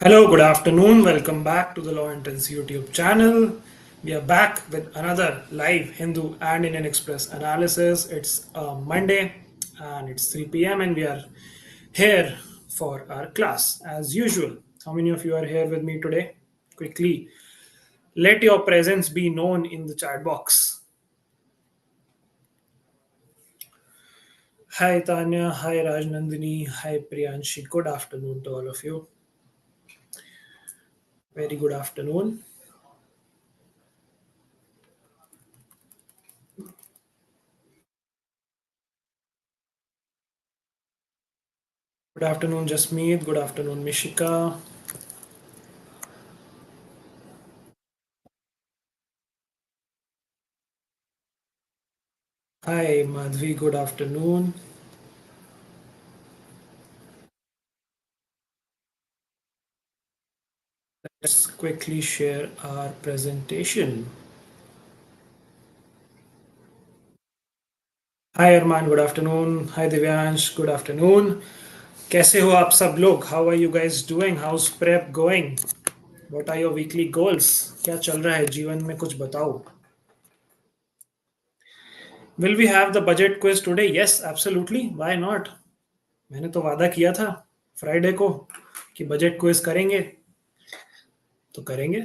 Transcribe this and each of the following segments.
Hello, good afternoon. Welcome back to the Law Intense YouTube channel. We are back with another live Hindu and Indian Express analysis. It's Monday and it's 3 p.m. and we are here for our class as usual. How many of you are here with me today? Quickly, let your presence be known in the chat box. Hi Tanya, hi Rajnandini, hi Priyanshi. Good afternoon to all of you. Very good afternoon. Good afternoon, Jasmeet. Good afternoon, Mishika. Hi, Madhvi. Good afternoon. Let's quickly share our presentation. Hi, Arman. Good afternoon. Hi, Divyansh. Good afternoon. कैसे हो आप सब लोग? How are you guys doing? How's prep going? What are your weekly goals? क्या चल रहा है जीवन में कुछ बताओ. Will we have the budget quiz today? Yes, absolutely. Why not? मैंने तो वादा किया था फ्राइडे को कि बजट क्विज करेंगे तो करेंगे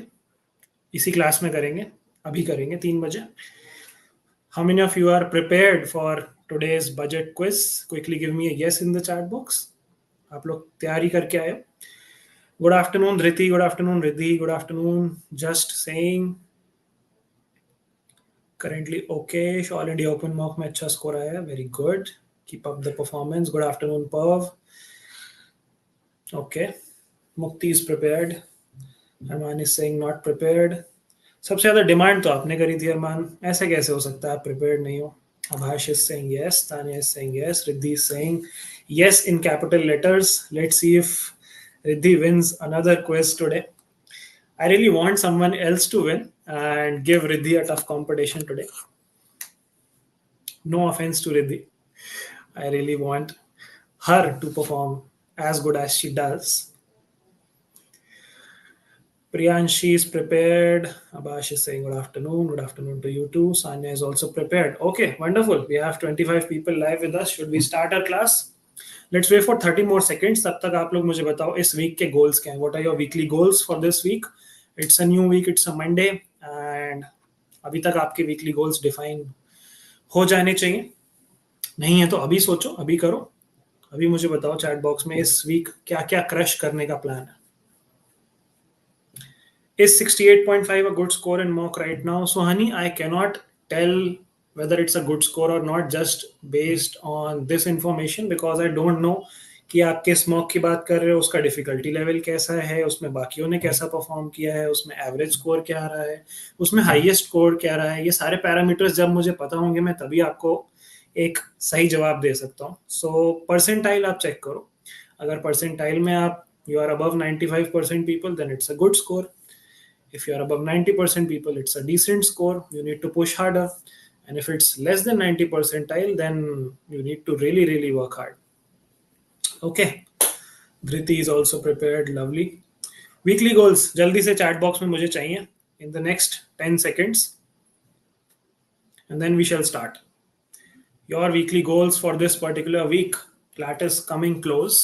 इसी क्लास में करेंगे अभी करेंगे 3 बजे. How many of you are prepared for today's budget quiz? Quickly give me a yes in the chat box. आप लोग तैयारी करके आए. Good afternoon, Riti. Good afternoon, Riddhi. Good afternoon. Just saying. Currently okay. All India Open mock में अच्छा score आया. Very good. Keep up the performance. Good afternoon, Pav. Okay. Mukti is prepared. Arman is saying not prepared. सबसे ज्यादा demand तो आपने करी थी अरमान. ऐसे कैसे हो सकता है आप प्रिपेयर्ड नहीं हो. Abhash is saying yes. Tanya is saying yes. Riddhi is saying yes in capital letters. Let's see if Riddhi wins another quiz today. I really want someone else to win and give Riddhi a tough competition today. No offense to Riddhi. I really want her to perform as good as she does. Priyanshi is prepared. Abash is saying good afternoon. Good afternoon to you too. Sanya is also prepared. Okay, wonderful. We have 25 people live with us. Should we start our class? Let's wait for 30 more seconds. तब तक आप लोग मुझे बताओ इस week के goals क्या हैं. What are your weekly goals for this week? It's a new week. It's a Monday. And अभी तक आपके weekly goals define हो जाने चाहिए. नहीं है तो अभी सोचो, अभी करो. अभी मुझे बताओ चैट बॉक्स में इस वीक क्या क्या क्रश करने का प्लान है. Is 68.5 a good score in mock right now? So, honey, I cannot tell whether it's a good score or not just based on this information because I don't know कि आप किस mock की बात कर रहे हो, उसका डिफिकल्टी लेवल कैसा है, उसमें बाकियों ने कैसा परफॉर्म किया है, उसमें एवरेज स्कोर क्या आ रहा है, उसमें हाईएस्ट स्कोर क्या रहा है. ये सारे पैरामीटर्स जब मुझे पता होंगे मैं तभी आपको एक सही जवाब दे सकता हूँ. सो परसेंटाइल आप चेक करो. अगर परसेंटाइल में आप you are above 95% people then it's a good score. If you are above 90% people, it's a decent score. You need to push harder. And if it's less than 90 percentile, then you need to really, really work hard. Okay. Dhriti is also prepared. Lovely. Weekly goals. जल्दी से chat box में मुझे चाहिए in the next 10 seconds. And then we shall start. Your weekly goals for this particular week. CLAT is coming close.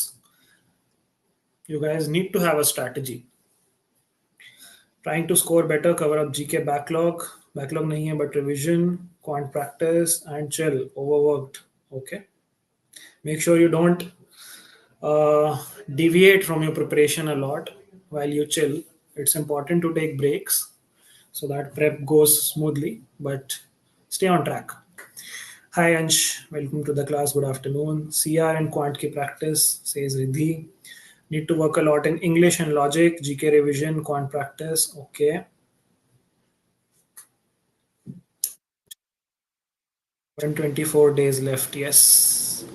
You guys need to have a strategy. Trying to score better, cover up GK backlog. Backlog nahi hai, but revision, quant practice, and chill. Overworked. Okay. Make sure you don't deviate from your preparation a lot while you chill. It's important to take breaks so that prep goes smoothly, but stay on track. Hi Ansh, welcome to the class. Good afternoon. CR and quant ki practice, says Riddhi. Need to work a lot in English and logic, GK revision, quant practice. Okay. 124 days left. Yes.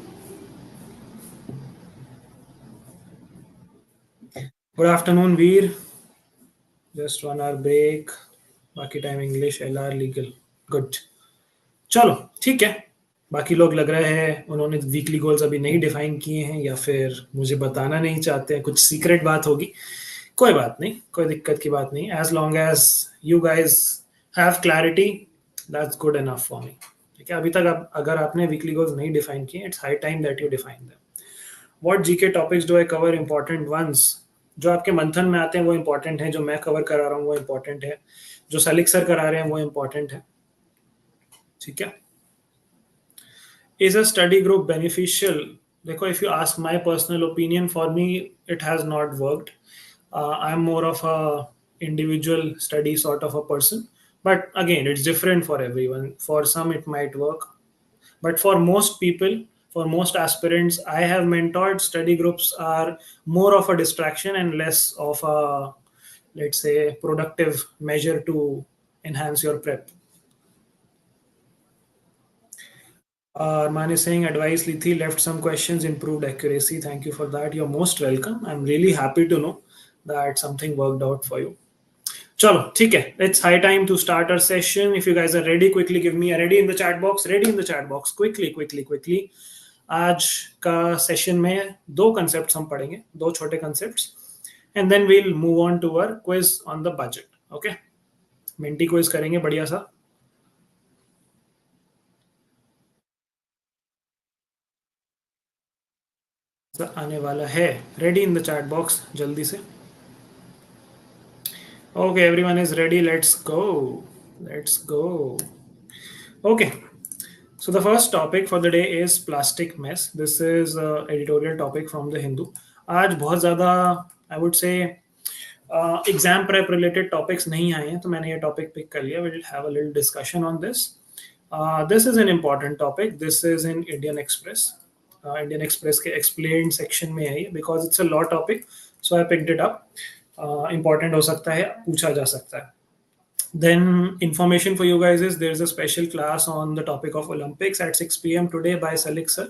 Good afternoon, Veer. Just 1 hour break. बाकी time English LR legal. Good. चलो ठीक है. बाकी लोग लग रहे हैं उन्होंने वीकली गोल्स अभी नहीं डिफाइन किए हैं या फिर मुझे बताना नहीं चाहते हैं. कुछ सीक्रेट बात होगी. कोई बात नहीं, कोई दिक्कत की बात नहीं, as long as you guys have clarity, that's good enough for me. ठीक है, अभी तक अगर आपने वीकली गोल्स नहीं डिफाइन किए, it's high time that you define them. What GK topics do I cover? Important ones. जो आपके मंथन में आते हैं वो इंपॉर्टेंट है, जो मैं कवर करा रहा हूँ वो इंपॉर्टेंट है, जो सलिक सर करा रहे हैं वो इंपॉर्टेंट है। ठीक है। Is a study group beneficial? देखो, if you ask my personal opinion, for me it has not worked. I'm more of a individual study sort of a person, but again it's different for everyone. For some it might work, but for most people, for most aspirants I have mentored, study groups are more of a distraction and less of a, let's say, productive measure to enhance your prep. Arman is saying advice Lithi left some questions, improved accuracy. Thank you for that. You're most welcome. I'm really happy to know that something worked out for you. Chalo, ठीक है. It's high time to start our session. If you guys are ready, quickly give me a ready in the chat box. Ready in the chat box. Quickly, quickly, quickly. आज का session में दो concepts हम पढ़ेंगे, दो छोटे concepts, and then we'll move on to our quiz on the budget. Okay? Menti quiz करेंगे बढ़िया सा. आने वाला है. Ready in the chat box जल्दी से. Okay, everyone is ready. Let's go. Let's go. Okay. So the first topic for the day is plastic mess. This is a editorial topic from the Hindu. आज बहुत ज़्यादा I would say exam prep related topics नहीं आए हैं, तो मैंने ये topic pick कर लिया. We will have a little discussion on this. This is an important topic. This is in Indian Express. Indian Express के एक्सप्लेन सेक्शन में है ये, because it's a law topic, so I picked it up. Important हो सकता है, पूछा जा सकता है. Then information for you guys is there's a special class on the topic of Olympics at 6 p.m. today by Salik sir.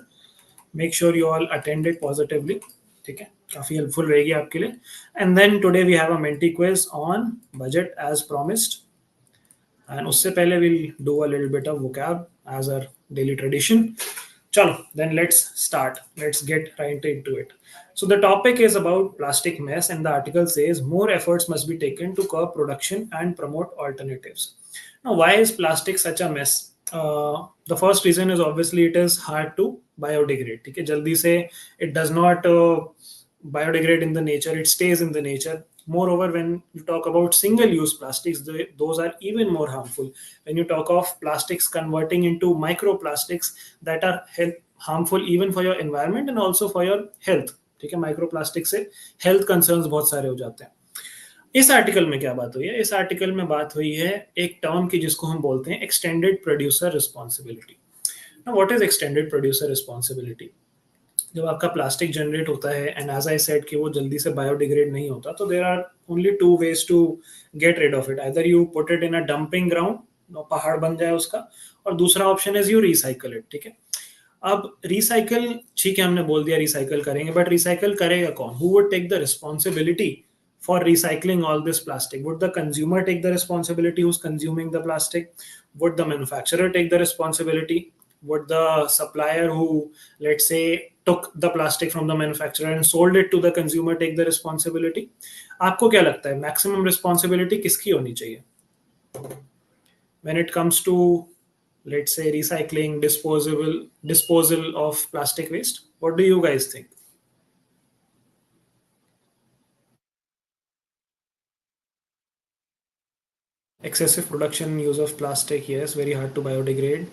Make sure you all attend it positively. ठीक है, काफी हेल्पफुल रहेगी आपके लिए. And then today we have a Menti quiz on budget as promised. And उससे पहले will do a little bit of vocab as our daily tradition. Chalo, then let's start. Let's get right into it. So the topic is about plastic mess, and the article says more efforts must be taken to curb production and promote alternatives. Now, why is plastic such a mess? The first reason is obviously it is hard to biodegrade. ठीक है, जल्दी से it does not biodegrade in the nature. It stays in the nature. Moreover, when you talk about single-use plastics, those are even more harmful. When you talk of plastics converting into microplastics that are harmful even for your environment and also for your health. ठीक है, microplastic से health concerns बहुत सारे हो जाते हैं. इस article में क्या बात हुई है? इस आर्टिकल में बात हुई है एक टर्म की जिसको हम बोलते हैं extended producer responsibility. Now what is extended producer responsibility? जब आपका प्लास्टिक जनरेट होता है एंड एज आई सेड कि वो जल्दी से बायोडिग्रेड नहीं होता, तो there are only two ways to get rid of it. Either you put it in a dumping ground, पहाड़ बन जाए उसका, और दूसरा option is you recycle it. ठीक है, अब रिसाइकल, ठीक है हमने बोल दिया रिसाइकल करेंगे, बट रिसाइकल करेगा कौन? Who would take the responsibility for recycling all this plastic? Would the consumer take the responsibility who's consuming the plastic? Would the manufacturer take the responsibility? Would the supplier who, let's say, took the plastic from the manufacturer and sold it to the consumer take the responsibility? आपको क्या लगता है maximum responsibility किसकी होनी चाहिए when it comes to, let's say, recycling, disposal of plastic waste? What do you guys think? Excessive production use of plastic, yes, very hard to biodegrade.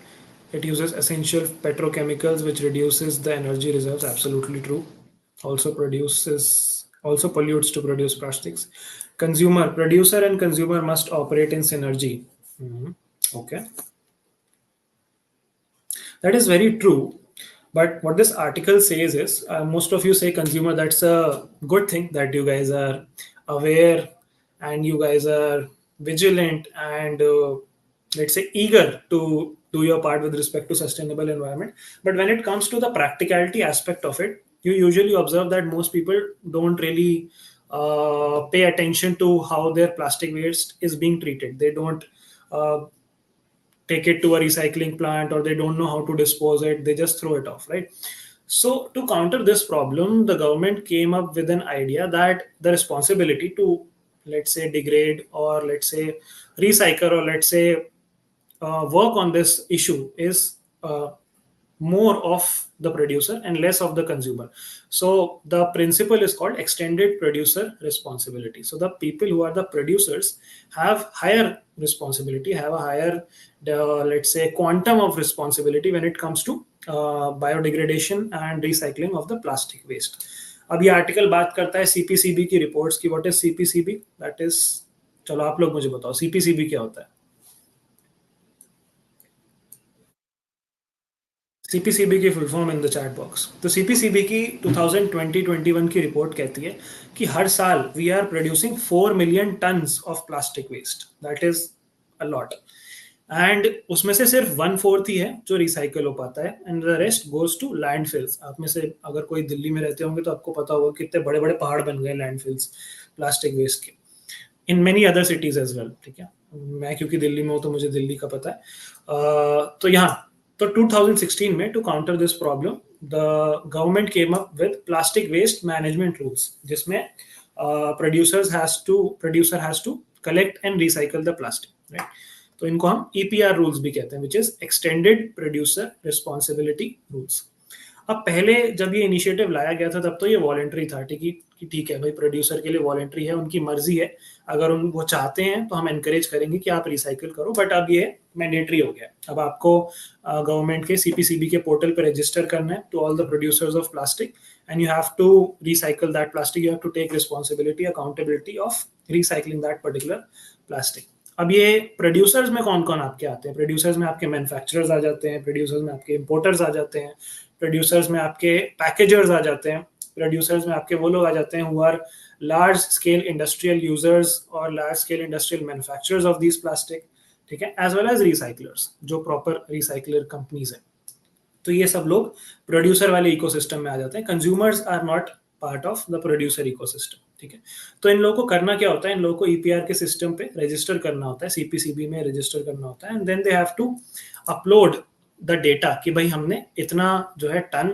It uses essential petrochemicals, which reduces the energy reserves. Absolutely true. Also pollutes to produce plastics. Consumer, producer and consumer must operate in synergy. Mhm. Okay, that is very true. But what this article says is, most of you say consumer. That's a good thing that you guys are aware and you guys are vigilant and, let's say, eager to do your part with respect to sustainable environment. But when it comes to the practicality aspect of it, you usually observe that most people don't really pay attention to how their plastic waste is being treated. They don't uh, take it to a recycling plant, or they don't know how to dispose it. They just throw it off, right? So, to counter this problem, the government came up with an idea that the responsibility to, let's say, degrade or let's say recycle or let's say work on this issue is more of the producer and less of the consumer. So the principle is called extended producer responsibility. So the people who are the producers have higher responsibility, have a higher, let's say, quantum of responsibility when it comes to biodegradation and recycling of the plastic waste. अब ये article बात करता है CPCB की reports की. What is CPCB? That is, चलो आप लोग मुझे बताओ सीपीसीबी क्या होता है. सीपीसीबी की full form in the chat box. तो सीपीसीबी की 2020-21 की रिपोर्ट कहती है कि हर साल we are producing 4 million tons of plastic waste. That is a lot. And उसमें से सिर्फ 1/4 ही है जो रिसाइकल हो पाता है and the rest goes to landfills. आप में से अगर कोई दिल्ली में रहते होंगे तो आपको पता होगा कितने बड़े बड़े पहाड़ बन गए लैंडफिल्स प्लास्टिक वेस्ट के. In many other cities as well. ठीक है, मैं क्योंकि दिल्ली में हूँ तो मुझे दिल्ली का पता है. तो यहाँ तो 2016 में to counter this problem the government came up with plastic waste management rules, जिसमें producer has to collect and recycle the plastic, right. तो इनको हम ईपीआर रूल्स भी कहते हैं, which is extended producer responsibility rules. अब पहले जब ये इनिशिएटिव लाया गया था तब तो ये वॉलेंट्री था. ठीक है भाई, प्रोड्यूसर के लिए वॉलेंट्री है, उनकी मर्जी है. अगर उन वो चाहते हैं तो हम एनकरेज करेंगे कि आप रिसाइकिल करो. बट अब ये मैंडेटरी हो गया. अब आपको गवर्नमेंट के सीपीसीबी के पोर्टल पर रजिस्टर करना है to all the producers of plastic and you have to recycle that plastic. You have to take responsibility, accountability of recycling that particular plastic. अब ये प्रोड्यूसर्स में कौन कौन आपके आते हैं? प्रोड्यूसर्स में आपके मैन्युफैक्चरर्स आ जाते हैं, प्रोड्यूसर्स में आपके इंपोर्टर्स आ जाते हैं, प्रोड्यूसर्स में आपके पैकेजर्स आ जाते हैं, प्रोड्यूसर्स में आपके वो लोग आ जाते हैं who are large scale industrial users और large scale industrial manufacturers of this plastic. ठीक है, एज वेल एज रिसाइकलर्स, जो प्रॉपर रिसाइकलर कंपनीज हैं. तो ये सब लोग प्रोड्यूसर वाले इकोसिस्टम में आ जाते हैं. Consumers are not part of the producer ecosystem. ठीक है, तो इन लोगों को करना क्या होता है? इन लोगों को ईपीआर के सिस्टम पे रजिस्टर करना होता है, सीपीसीबी में रजिस्टर करना होता है and then they have to upload the data कि भाई हमने इतना जो है टन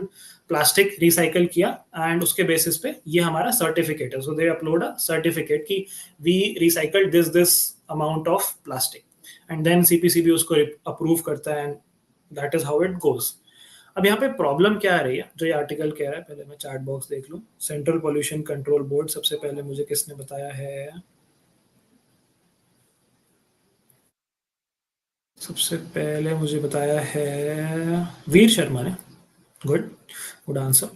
प्लास्टिक रिसाइकल किया एंड उसके बेसिस पे ये हमारा सर्टिफिकेट है. So they upload a certificate कि we recycled this amount of plastic and then CPCB उसको अप्रूव करता है and that is how it goes. अब यहाँ पे प्रॉब्लम क्या आ रही है जो ये आर्टिकल कह रहा है? पहले मैं चैट बॉक्स देख लूँ. सेंट्रल पोल्यूशन कंट्रोल बोर्ड सबसे पहले मुझे किसने बताया है? सबसे पहले मुझे बताया है वीर शर्मा ने. Good, good answer.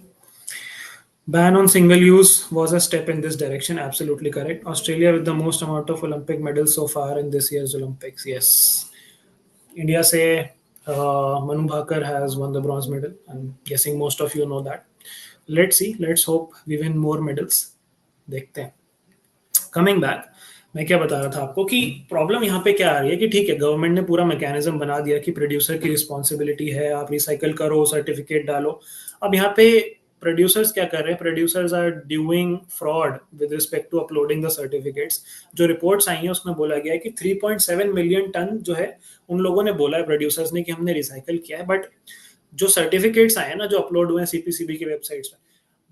Ban on single use was a step in this direction. Absolutely correct. Australia with the most amount of Olympic medals so far in this year's Olympics. Yes. India से Manu Bhaker has won the bronze medal. I'm guessing most of you know that. Let's see. Let's hope we win more medals. देखते हैं. Coming back, मैं क्या बता रहा था आपको कि प्रॉब्लम यहाँ पे क्या आ रही है कि ठीक है, गवर्नमेंट ने पूरा मैकेनिज्म बना दिया कि प्रोड्यूसर की रिस्पॉन्सिबिलिटी है, आप रिसाइकल करो, सर्टिफिकेट डालो. अब यहाँ पे प्रोड्यूसर्स क्या कर रहे हैं? Producers are doing fraud with respect to uploading the certificates. जो रिपोर्ट्स आई हैं उसमें बोला गया है कि 3.7 मिलियन टन जो है उन लोगों ने बोला है प्रोड्यूसर्स ने कि हमने रिसाइकल किया है. बट जो सर्टिफिकेट्स आए हैं ना, जो अपलोड हुए हैं सीपीसीबी की वेबसाइट्स में,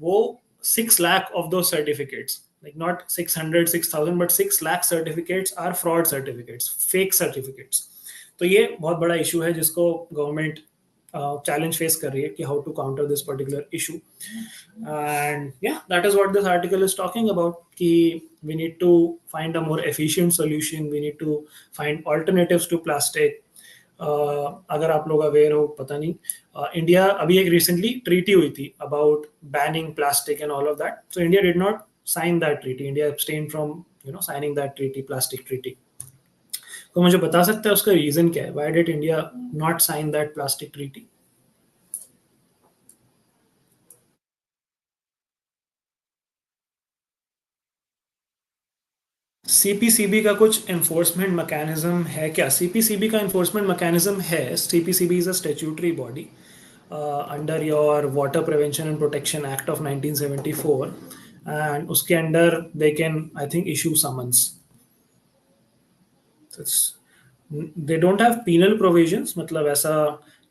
वो 6 लाख ऑफ दो certificates, like not 600 6000 but 6 lakh certificates are fraud certificates, fake certificates. तो ये बहुत बड़ा इशू है जिसको गवर्नमेंट चैलेंज फेस कर रही है कि how to counter this particular issue. And या that is what this article is talking about कि we need to find a more efficient solution, we need to find alternatives to plastic. अगर आप लोग aware हो, पता नहीं, India अभी एक रिसेंटली ट्रीटी हुई थी about banning plastic and all of that. So India did not sign that treaty. India abstained from signing that treaty, plastic treaty. तो मुझे बता सकते हैं उसका रीजन क्या है? Why did India not sign that plastic treaty? CPCB का कुछ एनफोर्समेंट मैकेनिज्म है क्या? सीपीसीबी का एनफोर्समेंट मैकेनिज्म है. CPCB is a statutory body under your water prevention and protection act of 1974 and उसके under they can I think issue summons. They don't have penal provisions, मतलब ऐसा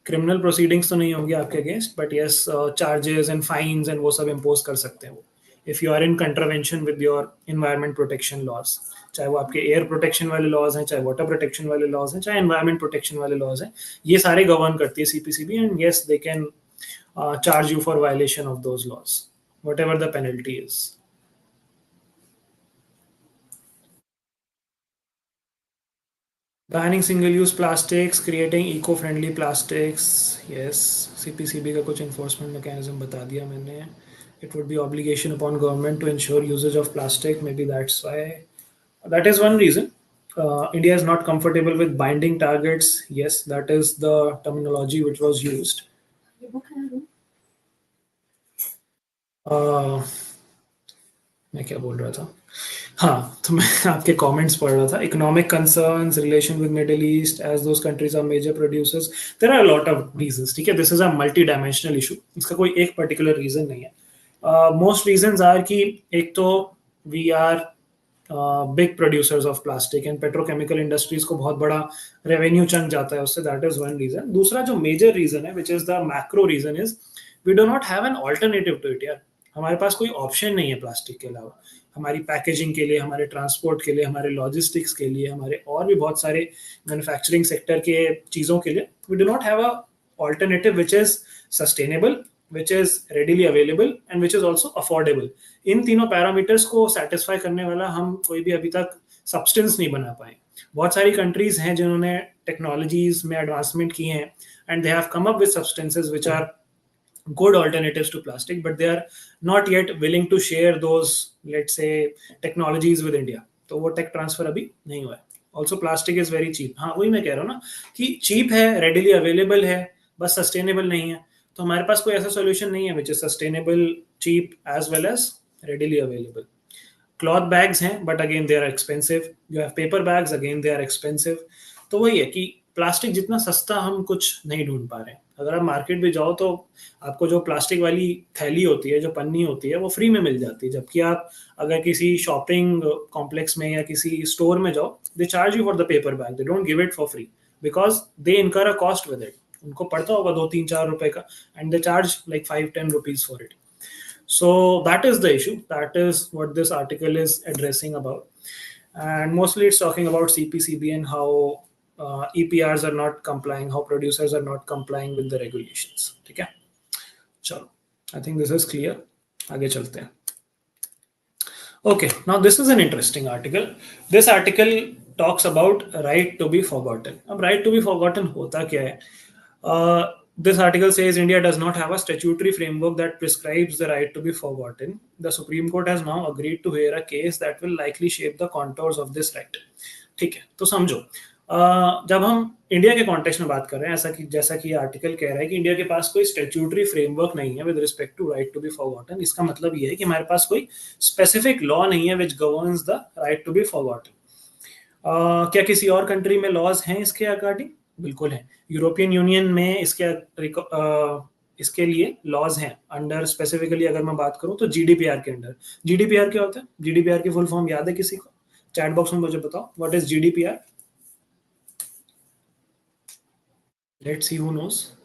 criminal proceedings तो नहीं होंगी आपके against, but yes charges and fines and वो सब impose कर सकते हैं वो, if you are in contravention with your environment protection laws. चाहे वो आपके एयर प्रोटेक्शन वाले लॉज हैं, चाहे वाटर प्रोटेक्शन वाले लॉज हैं, चाहे एनवायरमेंट प्रोटेक्शन वाले लॉज हैं, ये सारे गवर्न करती है CPCB, and yes they can charge you for violation of those laws, whatever the penalty is. Banning single-use plastics, creating eco-friendly plastics. Yes, CPCB का कुछ enforcement mechanism बता दिया मैंने. It would be obligation upon government to ensure usage of plastic. Maybe that's why. That is one reason. India is not comfortable with binding targets. Yes, that is the terminology which was used. Uh, मैं क्या बोल रहा था, हाँ, तो मैं आपके comments पढ़ रहा था. Economic concerns, relation with Middle East, as those countries are major producers. There are lot of reasons. ठीक है, this is a multi dimensional issue, इसका कोई एक पर्टिकुलर रीजन नहीं है. मोस्ट रीजंस आर कि एक तो we are big producers of plastic, and petrochemical industries को बहुत बड़ा रेवेन्यू चंक जाता है उससे. That is one reason. दूसरा जो मेजर रीजन है, which is the macro reason, is we do not have an alternative to it. यार, हमारे पास कोई ऑप्शन नहीं है प्लास्टिक के अलावा. हमारी पैकेजिंग के लिए, हमारे ट्रांसपोर्ट के लिए, हमारे लॉजिस्टिक्स के लिए, हमारे और भी बहुत सारे मैन्युफैक्चरिंग सेक्टर के चीज़ों के लिए, we do not have a alternative which is sustainable, which is readily available, and which is also affordable. इन तीनों पैरामीटर्स को सेटिस्फाई करने वाला हम कोई भी अभी तक सब्सटेंस नहीं बना पाए. बहुत सारी कंट्रीज हैं जिन्होंने टेक्नोलॉजीज में एडवांसमेंट की हैं, and they have come up with substances which are good alternatives to plastic, but they are not yet willing to share those, let's say, technologies with India. तो वो टेक ट्रांसफर अभी नहीं हुआ है. Also plastic is very cheap. हाँ, वही मैं कह रहा हूँ ना कि चीप है, रेडिली अवेलेबल है, बस सस्टेनेबल नहीं है. तो हमारे पास कोई ऐसा सोल्यूशन नहीं है which is sustainable, cheap as well as readily available. Cloth bags हैं, but again they are expensive. You have paper bags, again they are expensive. तो वही है कि प्लास्टिक जितना सस्ता हम कुछ नहीं ढूंढ पा रहे हैं. अगर आप मार्केट भी जाओ तो आपको जो प्लास्टिक वाली थैली होती है, जो पन्नी होती है, वो फ्री में मिल जाती है. जबकि आप अगर किसी शॉपिंग कॉम्प्लेक्स में या किसी स्टोर में जाओ, they charge you for the paper bag. They don't give it for free because they इनकर अ कॉस्ट विद इट. उनको पड़ता होगा 2, 3, 4 रुपए का, and they charge like 5, 10 rupees for it. So that is the issue. That is what this article is addressing about. And mostly it's talking about CPCB and how EPRs are not complying, how producers are not complying with the regulations. ठीक है, चलो, I think this is clear. आगे चलते हैं. Okay, now this is an interesting article. This article talks about right to be forgotten. अब right to be forgotten होता क्या है? This article says India does not have a statutory framework that prescribes the right to be forgotten. The Supreme Court has now agreed to hear a case that will likely shape the contours of this right. ठीक है, तो समझो, जब हम India के context में बात कर रहे हैं, ऐसा कि जैसा कि आर्टिकल कह रहा है कि इंडिया के पास कोई स्टैट्यूटरी फ्रेमवर्क नहीं है with respect to right to be forgotten. इसका मतलब ये है कि हमारे पास कोई स्पेसिफिक लॉ नहीं है which governs the right to be forgotten. क्या किसी और कंट्री में लॉज हैं इसके अकॉर्डिंग? बिल्कुल है. यूरोपियन यूनियन में इसके लिए लॉज हैं अंडर, स्पेसिफिकली अगर मैं बात करूं तो जीडीपीआर के अंडर. जीडीपीआर क्या होता है? जीडीपीआर की फुल फॉर्म याद है किसी को? चैट बॉक्स में मुझे बताओ, what is GDPR? Let's see who knows.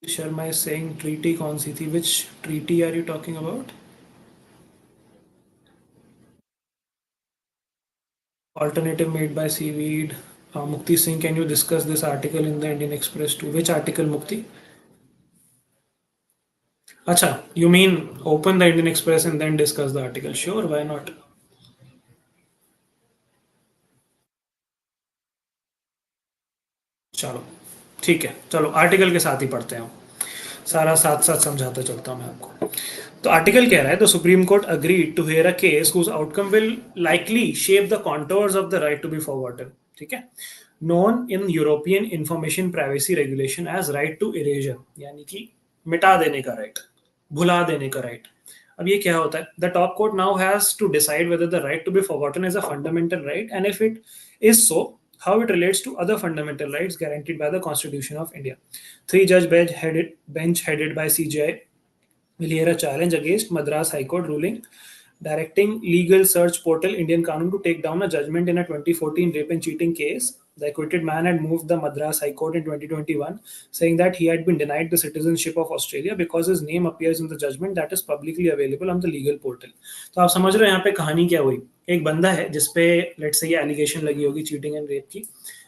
Sharma is saying treaty कौन सी थी? Which treaty are you talking about? Alternative made by seaweed. Mukti Singh, can you discuss this article in the Indian Express too? Which article, Mukti? Acha, you mean open the Indian Express and then discuss the article? Sure, why not? चलो, ठीक है, चलो article के साथ ही पढ़ते हैं. सारा साथ साथ समझाता चलता हूं मैं आपको. तो आर्टिकल कह रहा है, the supreme court agreed to hear a case whose outcome will likely shape the contours of the right to be forgotten. ठीक है, known in European information privacy regulation as right to erasure, यानी कि मिटा देने का right, भुला देने का राइट. अब ये क्या होता है? The top court now has to decide whether the right to be forgotten is a fundamental right, and if it is so, how it relates to other fundamental rights guaranteed by the Constitution of India. Three-judge bench headed by CJI will hear a challenge against Madras High Court ruling directing legal search portal Indian Kanun to take down a judgment in a 2014 rape and cheating case. The acquitted man had moved the Madras High Court in 2021, saying that he had been denied the citizenship of Australia because his name appears in the judgment that is publicly available on the legal portal. तो आप समझ रहे हो यहाँ पे कहानी क्या हुई? एक बंदा है जिसपे लेट्स से ये एलिगेशन लगी होगी चीटिंग एंड रेप की,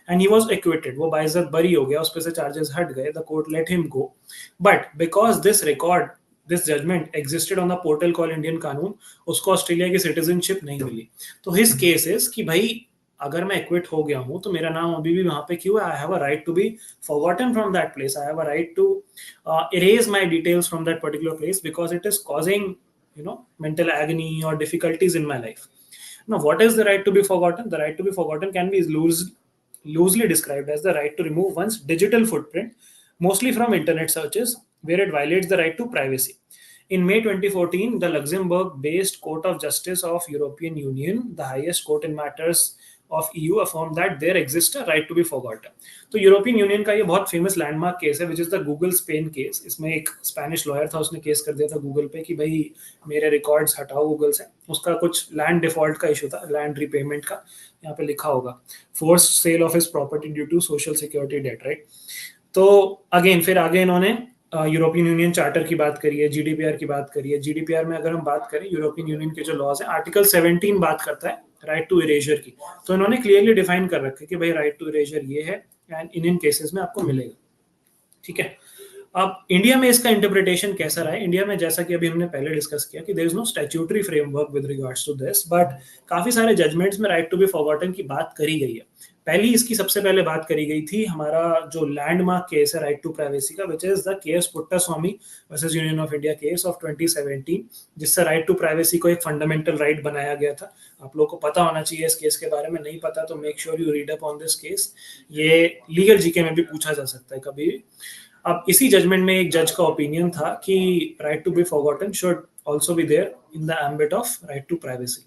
एंड ही वाज एक्विटेड, वो बाइज्जत बरी हो गया, उस पे से चार्जेस हट गए, the court let him go, but because this judgement existed on the portal call Indian Kanoon, उसको ऑस्ट्रेलिया की सिटीजनशिप नहीं मिली. तो हिज केस इज कि भाई अगर मैं एक्विट हो गया हूं तो मेरा नाम अभी भी वहां पे क्यों है? I have a right to be forgotten from that place. I have a right to erase my details from that particular place because it is causing mental agony or difficulties in my life. Now, what is the right to be forgotten? The right to be forgotten can be loosely described as the right to remove one's digital footprint, mostly from internet searches, where it violates the right to privacy. In May 2014, the Luxembourg-based Court of Justice of European Union, the highest court in matters of EU, affirmed that there exists a right to be forgotten. तो European union का ये बहुत famous landmark case है, which is the Google Spain case. इसमें एक Spanish lawyer था, उसने case कर दिया था गूगल पे कि भाई मेरे रिकॉर्ड्स हटाओ गूगल से. उसका कुछ लैंड डिफॉल्ट का इशू था, लैंड रिपेमेंट का. यहाँ पे लिखा होगा forced sale of his property due to social security debt, right. तो अगेन फिर आगे इन्होंने यूरोपियन यूनियन चार्टर की बात करी है, जीडीपीआर की बात करी है. जीडीपीआर में अगर हम बात करें यूरोपियन यूनियन के जो लॉज है, आर्टिकल 17 बात करता है राइट टू इरेजर की. तो इन्होंने क्लियरली डिफाइन कर रखा है कि भाई राइट टू इरेजर ये है एंड इन केसेस में आपको मिलेगा. ठीक है. अब इंडिया में इसका इंटरप्रिटेशन कैसा रहा है? इंडिया में जैसा कि अभी हमने पहले डिस्कस किया कि there is no statutory framework with regards to this, but काफी सारे जजमेंट्स में राइट टू बी फॉरगॉटन की बात करी गई है. पहली इसकी सबसे पहले बात करी गई थी हमारा जो लैंडमार्क केस है राइट टू प्राइवेसी का, विच is the case Puttaswamy versus union of India case of 2017, जिससे राइट टू प्राइवेसी को एक फंडामेंटल राइट बनाया गया था. आप लोगों को पता होना चाहिए इस केस के बारे में, नहीं पता तो make sure you read up on this case. ये लीगल जीके में भी पूछा जा सकता है कभी भी. अब इसी जजमेंट में एक जज का ओपिनियन था कि right to be forgotten should also be there in the ambit of right to privacy.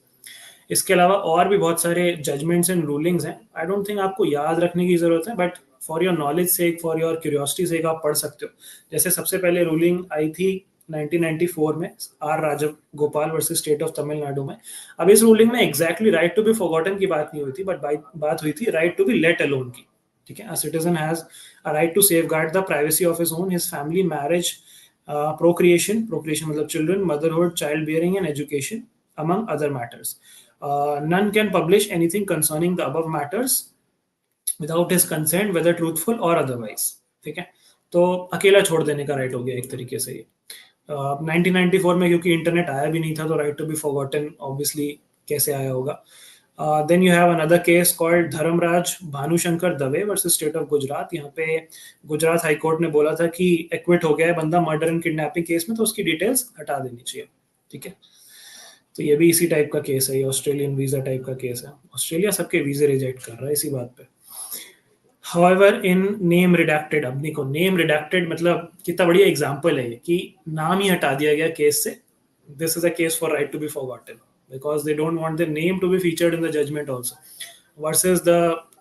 इसके अलावा और भी बहुत सारे जजमेंट्स एंड रूलिंग्स हैं. आई डोंट थिंक आपको याद रखने की जरूरत है, but for your knowledge sake, for your curiosity sake आप पढ़ सकते हो. जैसे सबसे पहले रूलिंग आई थी 1994 में R Rajagopal versus state of Tamil Nadu में. अब इस रूलिंग में exactly right to be forgotten की बात नहीं हुई थी, बट बात हुई थी right to be let alone की. ठीक है. A citizen has a right to safeguard the privacy of his own, his family, marriage, procreation मतलब children, motherhood, childbearing and education, among other matters. None can publish anything concerning the above matters without his consent, whether truthful or otherwise. ठीक है. तो अकेला छोड़ देने का right हो गया एक तरीके से ये. 1994 में क्योंकि इंटरनेट आया भी नहीं था, तो right to be forgotten obviously कैसे आया होगा. Then you have another case called Dharmaraj Bhanushankar Dave versus state of Gujarat. यहाँ पे गुजरात हाई कोर्ट ने बोला था कि एक्विट हो गया है बंदा मर्डर एंड किडनैपिंग केस में, तो उसकी डिटेल्स हटा देनी चाहिए. ठीक है. तो ये भी इसी टाइप का केस है, ये ऑस्ट्रेलियन वीजा टाइप का केस है. ऑस्ट्रेलिया सबके वीजे रिजेक्ट कर रहा है इसी बात पे. However, in name redacted, अब देखो नेम रिडैक्टेड मतलब कितना बढ़िया एग्जांपल है कि नाम ही हटा दिया गया केस से. This is a case for right to be forgotten because they don't want their name to be featured in the judgment also. Versus the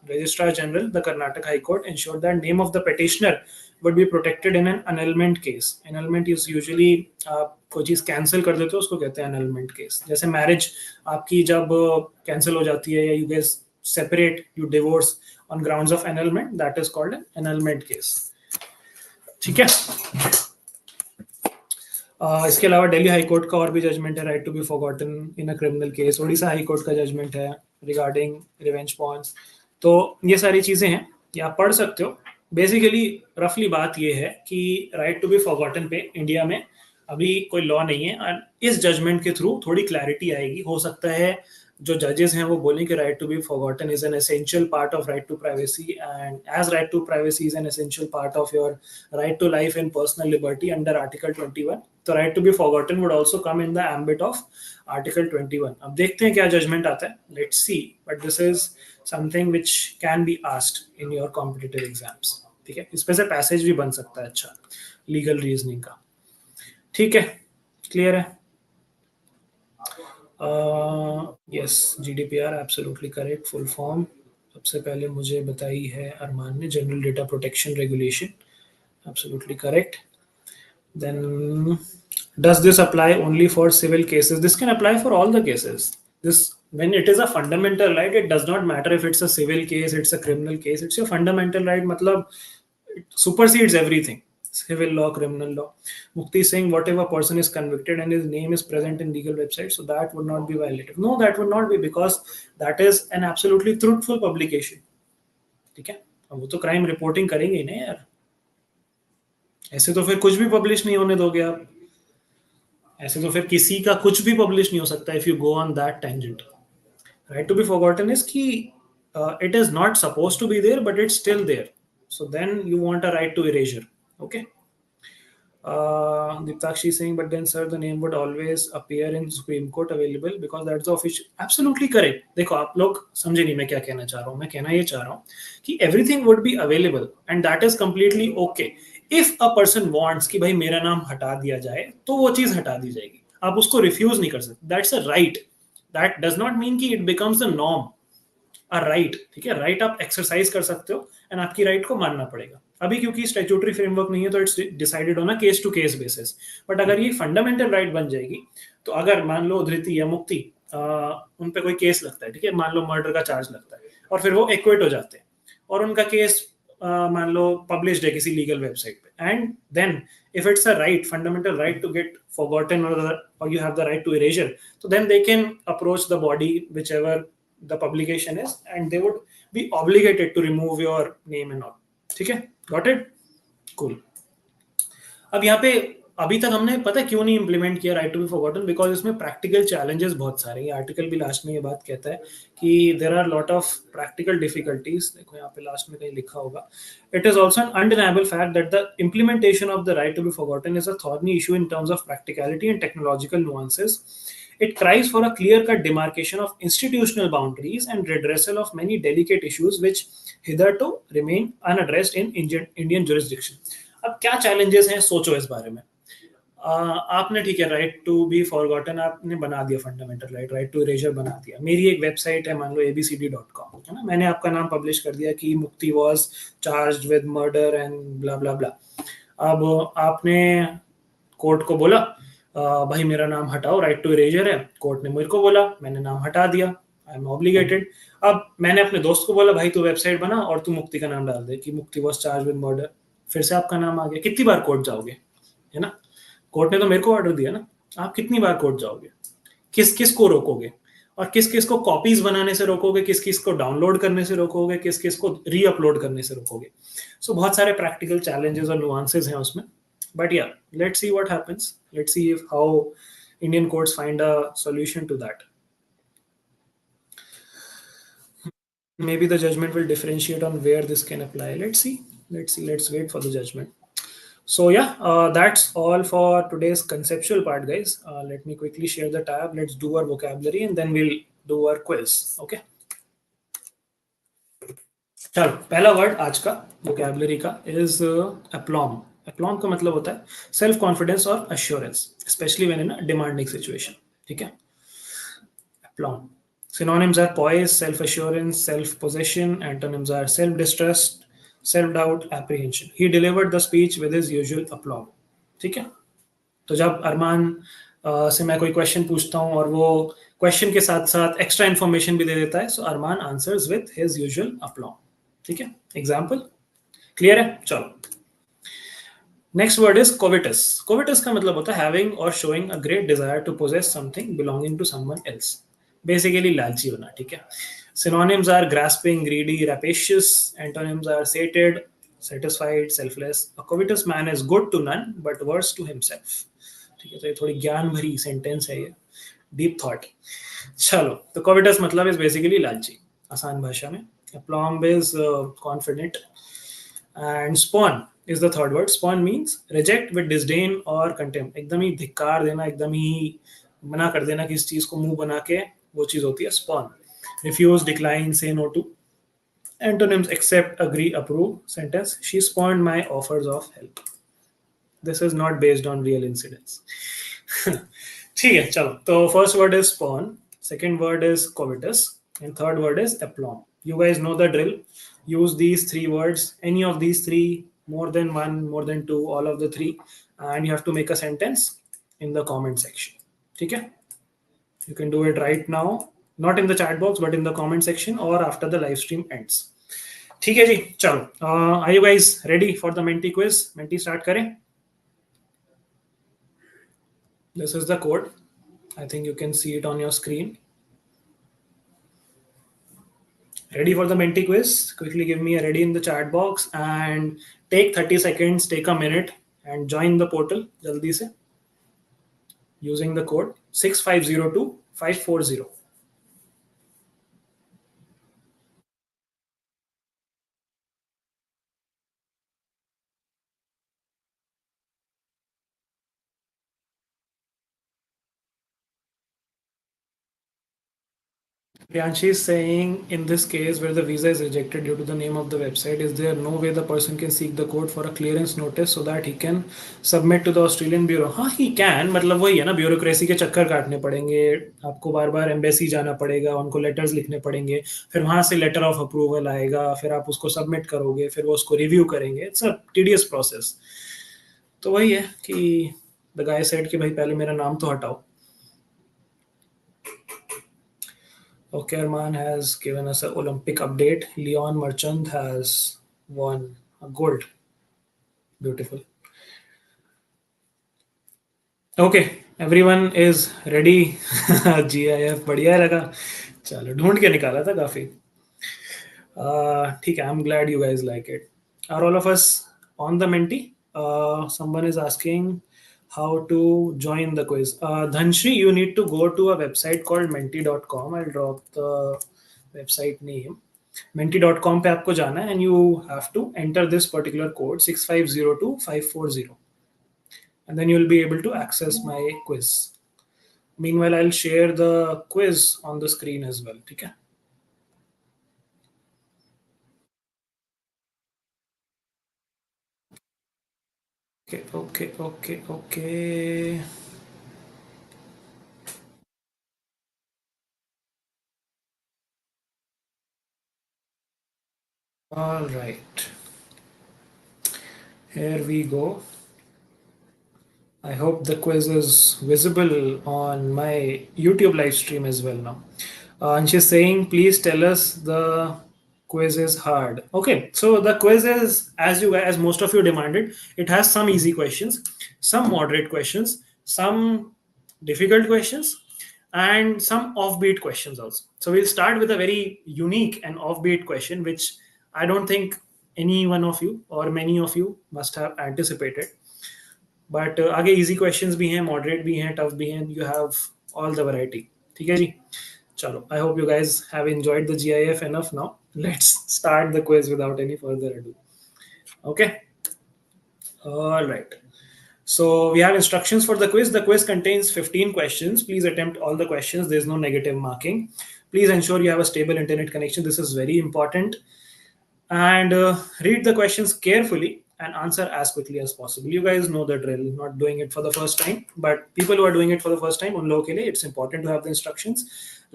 Registrar General, the Karnataka High Court ensured that name of the petitioner would be protected in an annulment case. Annulment is usually कोई चीज cancel कर देते हो उसको कहते हैं annulment case. जैसे marriage आपकी जब कैंसिल हो जाती है या you guys separate, you divorce on grounds of annulment, that is called an annulment case. ठीक है. इसके अलावा दिल्ली हाई कोर्ट का और भी जजमेंट है right to be forgotten in a criminal case. Odisha high court का जजमेंट है रिगार्डिंग रिवेंज पॉइंट्स. तो ये सारी चीजें हैं, ये आप पढ़ सकते हो. बेसिकली रफली बात ये है कि राइट टू बी फॉरगॉटन पे इंडिया में अभी कोई लॉ नहीं है, और इस जजमेंट के थ्रू थोड़ी क्लैरिटी आएगी. हो सकता है जो जजेस हैं वो बोलें कि right to be forgotten is an essential part of right to privacy, and as right to privacy is an essential part of your right to life and personal liberty under article 21. तो right to be forgotten would also come in the ambit of article 21. अब देखते हैं क्या judgement आता है, let's see. But this is something which can be asked in your competitive exams. ठीक है. इस पे से पैसेज भी बन सकता है अच्छा लीगल रीजनिंग का. ठीक है. क्लियर है. Yes, GDPR, absolutely correct. Full form, सबसे पहले मुझे बताई है अरमान ने general data protection regulation, absolutely correct. Then, does this apply only for civil cases? This can apply for all the cases. This, when it is a fundamental right, it does not matter if it's a civil case, it's a criminal case. It's your fundamental right. मतलब it supersedes everything. Civil law, criminal law. Mukti is saying whatever person is convicted and his name is present in legal websites, so that would not be violative. No, that would not be, because that is an absolutely truthful publication. ठीक है, अब वो तो crime reporting करेंगे ही ना यार. ऐसे तो फिर कुछ भी पब्लिश नहीं होने दोगे आप. ऐसे तो फिर किसी का कुछ भी पब्लिश नहीं हो सकता if you go on that tangent. Right to be forgotten is कि it is not suppose to be there but it's still there, so then you want a right to erasure. Okay. Diptakshi saying, but then sir, the name would always appear in Supreme Court available because that's the official. Absolutely correct. देखो आप लोग समझे नहीं मैं क्या कहना चाह रहा हूँ. मैं कहना ये चाह रहा हूँ कि everything would be available and that is completely okay. If a person wants कि भाई मेरा नाम हटा दिया जाए तो वो चीज हटा दी जाएगी. आप उसको रिफ्यूज नहीं कर सकते. That's a right. That does not mean कि it becomes the norm. A right, ठीक है, राइट आप एक्सरसाइज कर सकते हो एंड आपकी राइट को मानना पड़ेगा. अभी क्योंकि स्टैट्यूटरी फ्रेमवर्क नहीं है तो it's decided on a case to case basis. But अगर ये फंडामेंटल राइट बन जाएगी तो अगर मान लो धृति या मुक्ति उन पे कोई केस लगता है, ठीक है, मान लो मर्डर का चार्ज लगता है और फिर वो एक्विट हो जाते हैं और उनका केस मान लो पब्लिश्ड है किसी लीगल वेबसाइट पे, and then if it's a right, fundamental right to get forgotten, or you have the right to erasure, so then they can approach the body whichever the publication is and they would be obligated to remove your name and all. ठीक है, got it, cool. अब यहाँ पे अभी तक हमने पता क्यों नहीं इंप्लीमेंट किया right to be forgotten, because इसमें प्रैक्टिकल चैलेंजेस बहुत सारे. ये आर्टिकल भी लास्ट में ये बात कहता है कि there are lot of practical difficulties. देखो यहाँ पे लास्ट में कहीं लिखा होगा, it is also an undeniable fact that the implementation of the right to be forgotten is a thorny issue in terms of practicality and technological nuances. It cries for a clear-cut demarcation of institutional boundaries and redressal of many delicate issues which hitherto remain unaddressed in Indian jurisdiction. अब क्या challenges हैं सोचो इस बारे में. आपने ठीक है राइट टू बी फॉरगॉटन आपने बना दिया, fundamental right, right to erasure बना दिया. मेरी एक वेबसाइट है मान लो abcd.com, है ना, मैंने आपका नाम पब्लिश कर दिया कि Mukti was charged with murder and blah blah blah. अब आपने कोर्ट को बोला भाई मेरा नाम हटाओ, राइट टू इरेजर है. कोर्ट ने मेरे को बोला, मैंने नाम हटा दिया, आई एम ऑब्लिगेटेड. अब मैंने अपने दोस्त को बोला भाई तू वेबसाइट बना और तू मुक्ति का नाम डाल दे कि Mukti was charge with murder. फिर से आपका नाम आ गया. कितनी बार कोर्ट जाओगे, है ना. कोर्ट ने तो मेरे को ऑर्डर दिया ना, आप कितनी बार कोर्ट जाओगे, किस किस को रोकोगे और किस किस को कॉपीज बनाने से रोकोगे, किस किस को डाउनलोड करने से रोकोगे, किस किस को री अपलोड करने से रोकोगे. सो बहुत सारे प्रैक्टिकल चैलेंजेस और नुआंसेस हैं उसमें. But yeah, let's see what happens. Let's see if how Indian courts find a solution to that. Maybe the judgment will differentiate on where this can apply. Let's see. Let's wait for the judgment. So yeah, that's all for today's conceptual part, guys. Let me quickly share the tab. Let's do our vocabulary and then we'll do our quiz. Okay. चलो पहला word आज का vocabulary का is अप्लॉम. अप्लॉम का मतलब होता है self confidence और assurance, especially when in a demanding situation. ठीक है, aplomb. Synonyms are poise, self assurance, self possession. Antonyms are self distrust, self doubt, apprehension. He delivered the speech with his usual aplomb. ठीक है, तो जब अरमान से मैं कोई क्वेश्चन पूछता हूँ और वो क्वेश्चन के साथ साथ एक्स्ट्रा इन्फॉर्मेशन भी दे देता है, so Arman answers with his usual aplomb. ठीक है, एग्जाम्पल क्लियर है. चलो next word is covetous. Covetous का मतलब होता है having or showing a great desire to possess something belonging to someone else. Basically लालची होना. ठीक है, synonyms are grasping, greedy, rapacious. Antonyms are sated, satisfied, selfless. A covetous man is good to none but worse to himself. ठीक है, तो ये थोड़ी ज्ञान भरी सेंटेंस है, ये डीप थॉट. चलो तो कोविटस मतलब इज बेसिकली लालची, आसान भाषा में. Aplomb is confident. And spawn is the third word. Spawn means reject with disdain or contempt. एकदम ही धिक्कार देना, एकदम ही मना कर देना किसी चीज को, मुंह बना के, वो चीज होती है spawn. Refuse, decline, say no to. Antonyms accept, agree, approve. Sentence: she spawned my offers of help. This is not based on real incidents. ठीक है, चलो तो first word is spawn, second word is covetous, and third word is aplomb. You guys know the drill. Use these three words, any of these three, more than one, more than two, all of the three, and you have to make a sentence in the comment section. Okay? You can do it right now, not in the chat box, but in the comment section or after the live stream ends. ठीक है जी, चलो, are you guys ready for the menti quiz? Menti start करें. This is the code. I think you can see it on your screen. Ready for the menti quiz? Quickly give me a ready in the chat box and take 30 seconds, take a minute and join the portal jaldi se using the code 6502540. Priyanshi is saying, in this case where the visa is rejected due to the name of the website, is there no way the person can seek the code for a clearance notice so that he can submit to the Australian bureau? हाँ, he can. मतलब वही है ना, bureaucracy के चक्कर काटने पड़ेंगे, आपको बार बार एम्बेसी जाना पड़ेगा, उनको लेटर्स लिखने पड़ेंगे, फिर वहां से लेटर ऑफ अप्रूवल आएगा, फिर आप उसको सबमिट करोगे, फिर वो उसको रिव्यू करेंगे. It's a tedious process. तो वही है कि द गाय सेड कि भाई पहले मेरा नाम तो हटाओ. Okay, Arman has given us an Olympic update. Leon Merchant has won a gold. Beautiful. Okay, everyone is ready. GIF बढ़िया लगा. चलो ढूंढ के निकाला था काफी. ठीक है. I'm glad you guys like it. Are all of us on the Menti? Someone is asking how to join the quiz. Dhanshri, you need to go to a website called menti.com. I'll drop the website name. Menti.com पे आपको जाना है and you have to enter this particular code 6502540 and then you'll be able to access my quiz. Meanwhile, I'll share the quiz on the screen as well. ठीक है? Okay, okay, okay, okay. All right. Here we go. I hope the quiz is visible on my YouTube live stream as well now. And she's saying, please tell us the quiz is hard. Okay, so the quiz is, as most of you demanded, it has some easy questions, some moderate questions, some difficult questions, and some offbeat questions also. So we'll start with a very unique and offbeat question, which I don't think any one of you or many of you must have anticipated. But आगे easy questions भी हैं, moderate भी हैं, tough भी हैं. You have all the variety. ठीक है जी, चलो. I hope you guys have enjoyed the GIF enough now. Let's start the quiz without any further ado. Okay. All right. So we have instructions for the quiz. The quiz contains 15 questions. Please attempt all the questions. There's no negative marking. Please ensure you have a stable internet connection. This is very important. And read the questions carefully and answer as quickly as possible. You guys know the drill. Not doing it for the first time, but people who are doing it for the first time, उन लोगों के लिए it's important to have the instructions.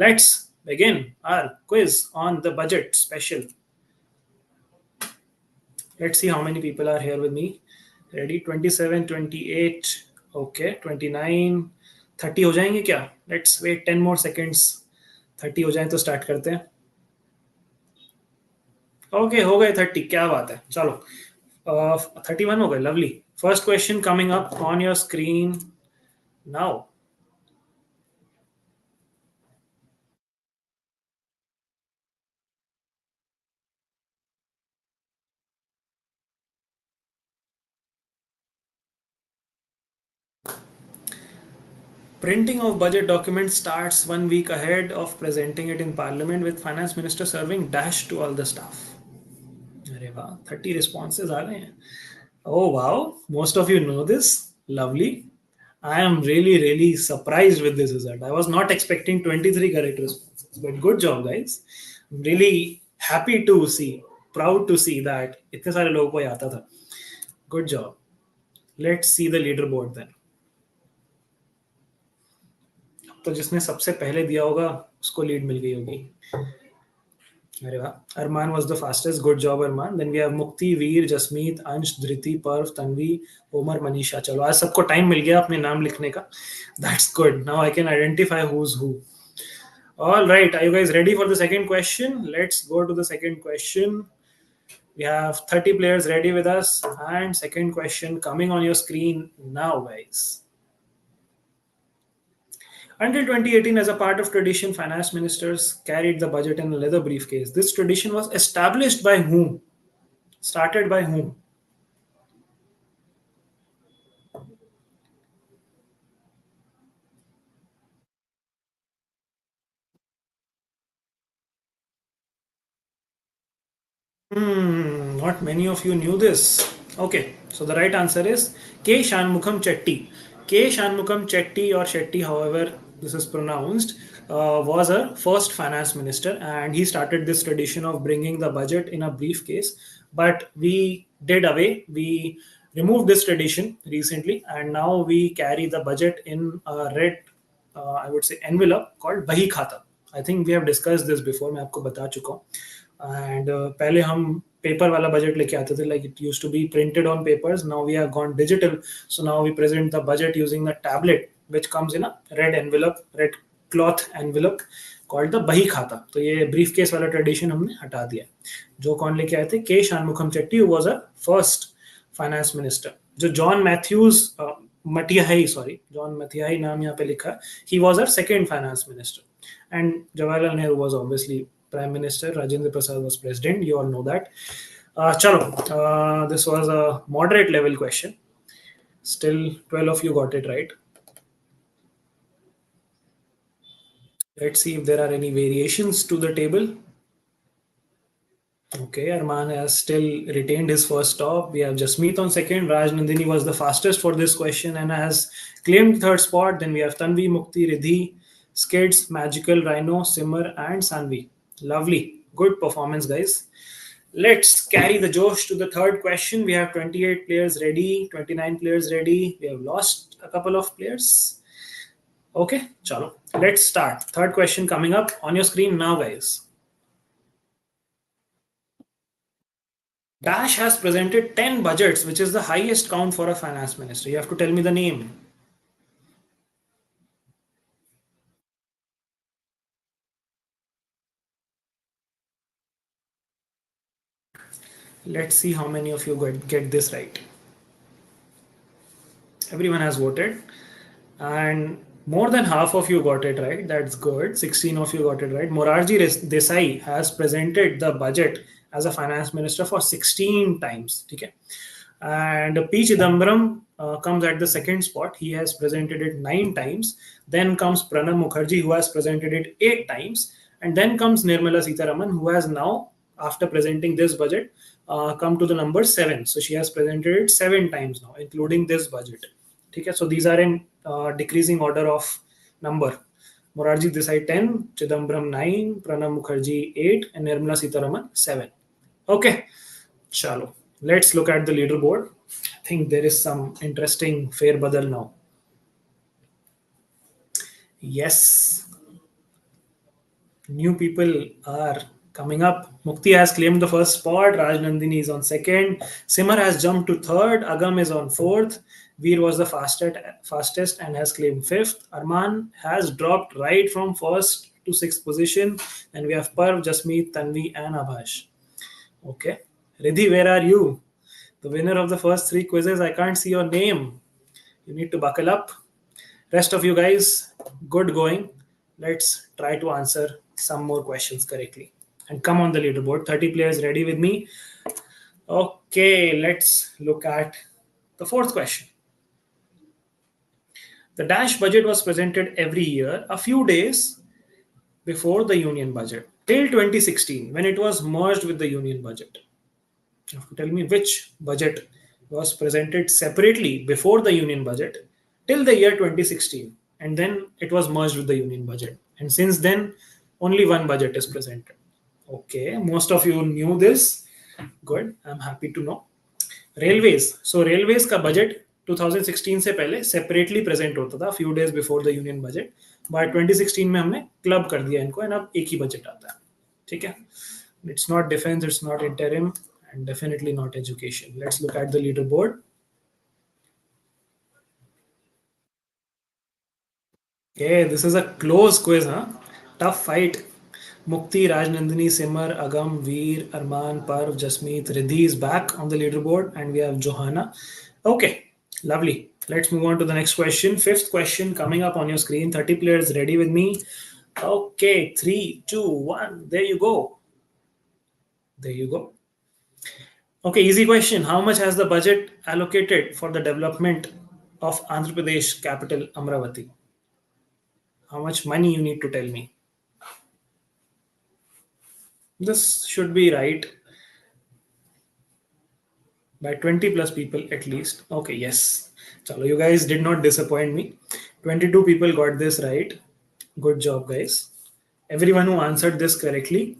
Let's begin our quiz on the budget special. Let's see how many people are here with me. Ready? 27, 28, okay, 29, 30 हो जाएंगे क्या? Let's wait 10 more seconds. 30 हो जाए तो start करते हैं. ओके, हो गए 30. क्या बात है. चलो, 31 हो गए. Lovely. First question coming up on your screen now. Printing of budget documents starts 1 week ahead of presenting it in Parliament, with Finance Minister serving dash to all the staff. अरे वाह, 30 responses आ रहे हैं. Oh wow, most of you know this. Lovely. I am really, really surprised with this result. I was not expecting 23 correct responses, but good job, guys. I'm really happy to see, proud to see that इतने सारे लोगों को ये आता था. Good job. Let's see the leaderboard then. तो जिसने सबसे पहले दिया होगा उसको लीड मिल गई होगी. अरे वाह, अरमान was the fastest. Good job, Arman. Then we have Mukti, Veer, Jasmeet, Ansh, Dhriti, Parv, Tanvi, Omar, Manisha. चलो आज सबको टाइम मिल गया अपने नाम लिखने का. That's good. Now I can identify who's who. All right, are you guys ready for the second question? Let's go to the second question. We have 30 players ready with us, and second question coming on your screen now, guys. Until 2018, as a part of tradition, finance ministers carried the budget in a leather briefcase. This tradition was established by whom? Started by whom? Not many of you knew this. Okay, so the right answer is K. Shanmukham Chetty. K. Shanmukham Chetty or Shetty, however this is pronounced, was a first finance minister, and he started this tradition of bringing the budget in a briefcase. But we did away. We removed this tradition recently, and now we carry the budget in a red, I would say, envelope called Bahi Khata. I think we have discussed this before. मैं आपको बता चुका हूँ. And पहले हम paper वाला budget लेके आते थे, like it use to be printed on papers. Now we have gone digital, so now we present the budget using the tablet which comes in a red envelope, red cloth envelope called the bahi khata. तो ये brief case वाला tradition हमने हटा दिया. जो कौन लेके आए थे? K Shanmukham Chetty, who was a first finance minister. जो जॉन मैथ्यूज मटियाही, सॉरी जॉन मटियाही नाम यहाँ पे लिखा है, he was a second finance minister. And Jawaharlal Nehru was obviously Prime Minister. Rajendra Prasad was president. You all know that. Chalo, this was a moderate level question. Still, 12 of you got it right. Let's see if there are any variations to the table. Okay, Arman has still retained his first stop. We have Jasmeet on second. Raj Nandini was the fastest for this question and has claimed third spot. Then we have Tanvi, Mukti, Ridhi, Skids, Magical, Rhino, Simmer, and Sanvi. Lovely. Good performance, guys. Let's carry the Josh to the third question. We have 28 players ready, 29 players ready. We have lost a couple of players. Okay, chalo. Let's start. Third question coming up on your screen now, guys. Dash has presented 10 budgets, which is the highest count for a finance minister. You have to tell me the name. Let's see how many of you get this right. Everyone has voted, and more than half of you got it right. That's good. 16 of you got it right. Morarji Desai has presented the budget as a finance minister for 16 times. Okay. And P. Chidambaram comes at the second spot. He has presented it 9 times. Then comes Pranab Mukherjee, who has presented it 8 times. And then comes Nirmala Sitharaman, who has now, after presenting this budget, come to the number 7. So she has presented it 7 times now, including this budget. Okay, so these are in decreasing order of number. Morarji Desai 10, Chidambaram 9, Pranab Mukherjee 8, and Nirmala Sitharaman 7. Okay, chalo. Let's look at the leaderboard. I think there is some interesting fair badal now. Yes, new people are coming up. Mukti has claimed the first spot. Raj Nandini is on second. Simar has jumped to third. Agam is on fourth. Veer was the fastest and has claimed fifth. Arman has dropped right from first to sixth position. And we have Parv, Jasmeet, Tanvi, and Abhash. Okay. Riddhi, where are you? The winner of the first 3 quizzes. I can't see your name. You need to buckle up. Rest of you guys, good going. Let's try to answer some more questions correctly. And come on the leaderboard. 30 players ready with me. Okay, let's look at the fourth question. The Dash budget was presented every year a few days before the union budget till 2016 when it was merged with the union budget. You have to tell me which budget was presented separately before the union budget till the year 2016, and then it was merged with the union budget. And since then, only one budget is presented. Okay, most of you knew this. Good, I'm happy to know. Railways. So railways का budget 2016 से पहले separately present होता था few days before the union budget. But 2016 में हमने club कर दिया इनको, and अब एक ही budget आता है. ठीक है. It's not defense, it's not interim, and definitely not education. Let's look at the leaderboard. Okay, this is a close quiz, huh? Tough fight. Mukti, Rajnandini, Simar, Agam, Veer, Arman, Parv, Jasmeet, Riddhi is back on the leaderboard, and we have Johanna. Okay, lovely. Let's move on to the next question. Fifth question coming up on your screen. 30 players ready with me. Okay, three, two, one. There you go. There you go. Okay, easy question. How much has the budget allocated for the development of Andhra Pradesh capital Amravati? How much money you need to tell me? This should be right by 20 plus people at least. Okay, yes. Chalo, you guys did not disappoint me. 22 people got this right. Good job, guys. Everyone who answered this correctly,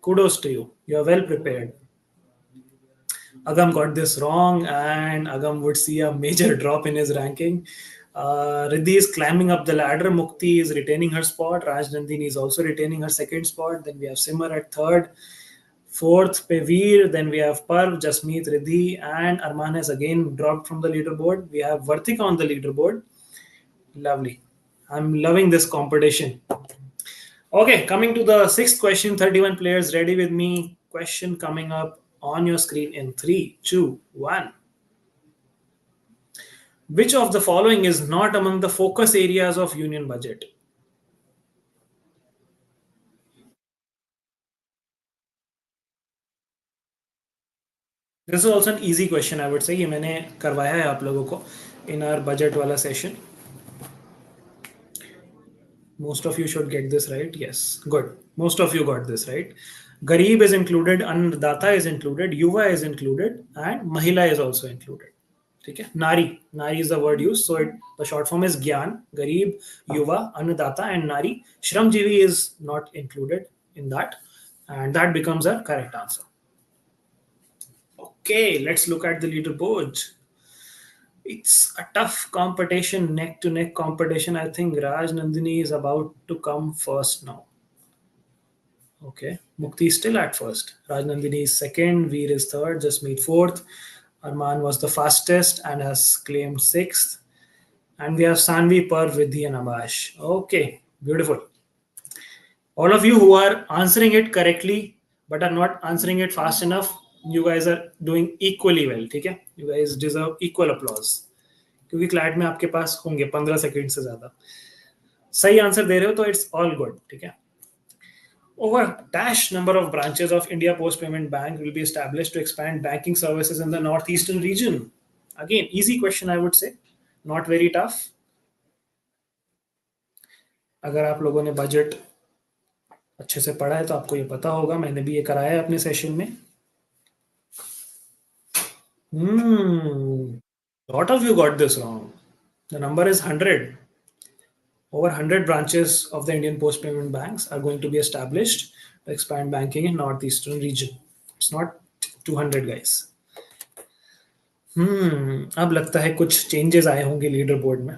kudos to you. You are well prepared. Agam got this wrong, and Agam would see a major drop in his ranking. Riddhi is climbing up the ladder. Mukti is retaining her spot. Rajnandini is also retaining her second spot. Then we have Simar at third. Fourth, Pevir. Then we have Parv, Jasmeet, Riddhi, and Arman has again dropped from the leaderboard. We have Vartika on the leaderboard. Lovely. I'm loving this competition. Okay, coming to the sixth question. 31 players ready with me. Question coming up on your screen in three, two, one. Which of the following is not among the focus areas of union budget? This is also an easy question, I would say. ये मैंने करवाया है आप लोगों को in our budget वाला session. Most of you should get this right. Yes, good. Most of you got this right. Garib is included, Annadata is included, Yuva is included, and Mahila is also included. ठीक है. Nari is the word used, so the short form is Gyan, Garib, Yuva, Annadata, and Nari. Shramjeevi is not included in that, and that becomes a correct answer. Okay, let's look at the leaderboard. It's a tough competition, neck to neck competition. I think Raj Nandini is about to come first now. Okay, Mukti is still at first. Raj Nandini is second, Veer is third, Jasmeet fourth. Arman was the fastest and has claimed sixth. And we have Sanvi, Par, Vidhi, and Abash. Okay, beautiful. All of you who are answering it correctly but are not answering it fast enough, you guys are doing equally well. ठीक है? You guys deserve equal applause. क्योंकि CLAT में आपके पास होंगे 15 second से ज्यादा. सही answer दे रहे हो तो इट्स ऑल गुड. ठीक है. Over dash number of branches of India Post Payment Bank will be established to expand banking services in the northeastern region. Again, easy question, I would say. Not very tough. अगर आप लोगों ने budget अच्छे से पढ़ा है तो आपको ये पता होगा. मैंने भी ये कराया है अपने सेशन में. Lot of you got this wrong. The number is 100. Over 100 branches of the Indian Post Payment Banks are going to be established to expand banking in northeastern region. It's not 200, guys. अब लगता है कुछ changes आए होंगे leader board में.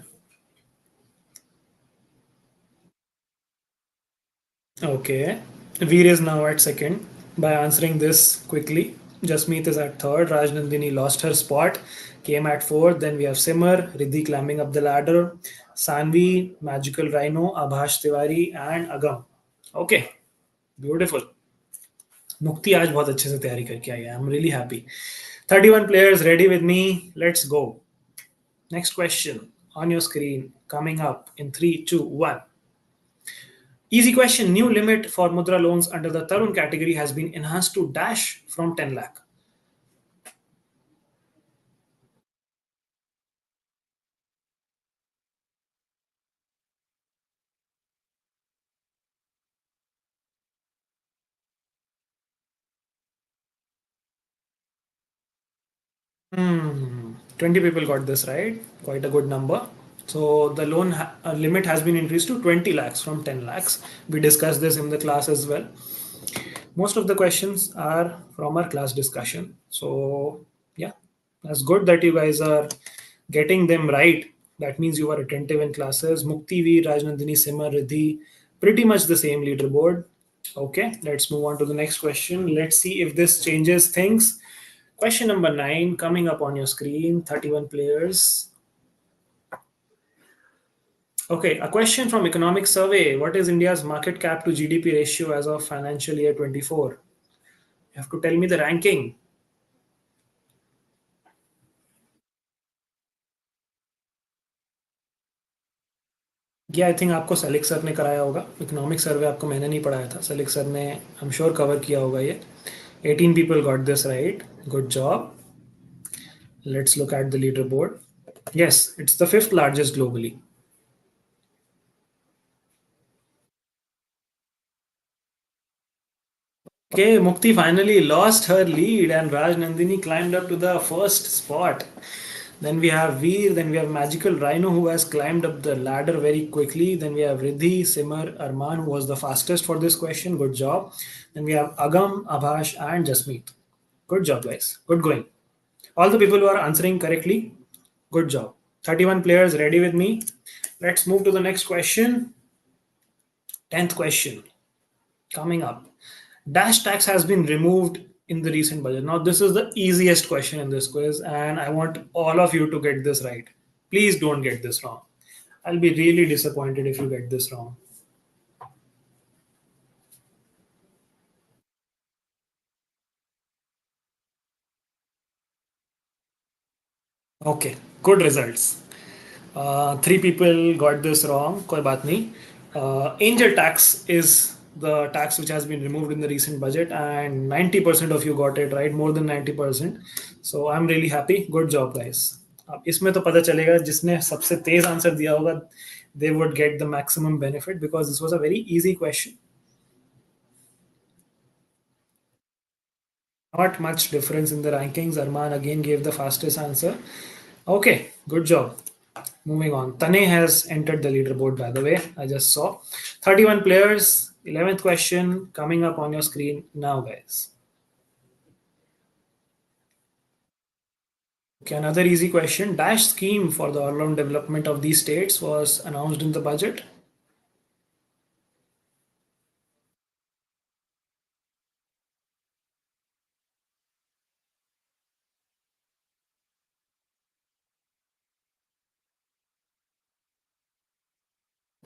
Okay, Veer is now at second by answering this quickly. Jasmeet is at third. Rajnandini lost her spot, came at fourth. Then we have Simar, Riddhi climbing up the ladder, Sanvi, Magical Rhino, Abhash Tiwari, and Agam. Okay, beautiful. Mukti आज बहुत अच्छे से तैयारी करके आई है. I'm really happy. 31 players ready with me. Let's go. Next question on your screen coming up in 3, 2, 1. Easy question. New limit for Mudra loans under the Tarun category has been enhanced to dash from 10 lakh. Hmm. 20 people got this right. Quite a good number. So the loan limit has been increased to 20 lakhs from 10 lakhs. We discussed this in the class as well. Most of the questions are from our class discussion. So yeah, that's good that you guys are getting them right. That means you are attentive in classes. Mukti, V, Rajnandini, Simar, Riddhi, pretty much the same leaderboard. Okay, let's move on to the next question. Let's see if this changes things. Question number 9 coming up on your screen, 31 players. Okay, a question from Economic Survey. What is India's market cap to GDP ratio as of financial year 24? You have to tell me the ranking. ये I think आपको सलीक sir ने कराया होगा. Economic survey आपको मैंने नहीं पढ़ाया था, सलीक सर ने आई एम श्योर कवर किया होगा ये. 18 people got this right. Good job. Let's look at the leaderboard. Yes, it's the fifth largest globally. Okay, Mukti finally lost her lead and Raj Nandini climbed up to the first spot. Then we have Veer, then we have Magical Rhino who has climbed up the ladder very quickly. Then we have Riddhi, Simar, Arman who was the fastest for this question. Good job. Then we have Agam, Abhash, and Jasmeet. Good job, guys. Good going. All the people who are answering correctly, good job. 31 players ready with me. Let's move to the next question. 10th question coming up. Dash tax has been removed in the recent budget. Now, this is the easiest question in this quiz, and I want all of you to get this right. Please don't get this wrong. I'll be really disappointed if you get this wrong. Okay, good results. Three people got this wrong. कोई बात नहीं. Angel tax is the tax which has been removed in the recent budget, and 90% of you got it right, more than 90%. So I'm really happy. Good job, guys. अब इसमें तो पता चलेगा जिसने सबसे तेज आंसर दिया होगा, they would get the maximum benefit because this was a very easy question. Not much difference in the rankings. Arman again gave the fastest answer. Okay, good job. Moving on. Tane has entered the leaderboard, by the way. I just saw. 31 players. 11th question coming up on your screen now, guys. Okay, another easy question. Dash scheme for the all-round development of these states was announced in the budget.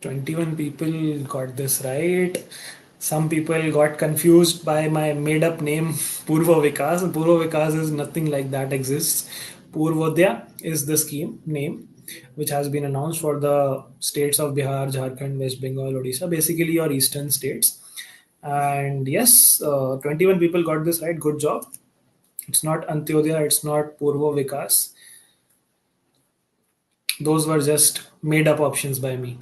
21 people got this right. Some people got confused by my made up name, Purva Vikas. Purva Vikas is nothing like that exists. Purvodaya is the scheme name which has been announced for the states of Bihar, Jharkhand, West Bengal, Odisha, basically your eastern states. And yes, 21 people got this right. Good job. It's not Antyodaya, it's not Purva Vikas. Those were just made up options by me.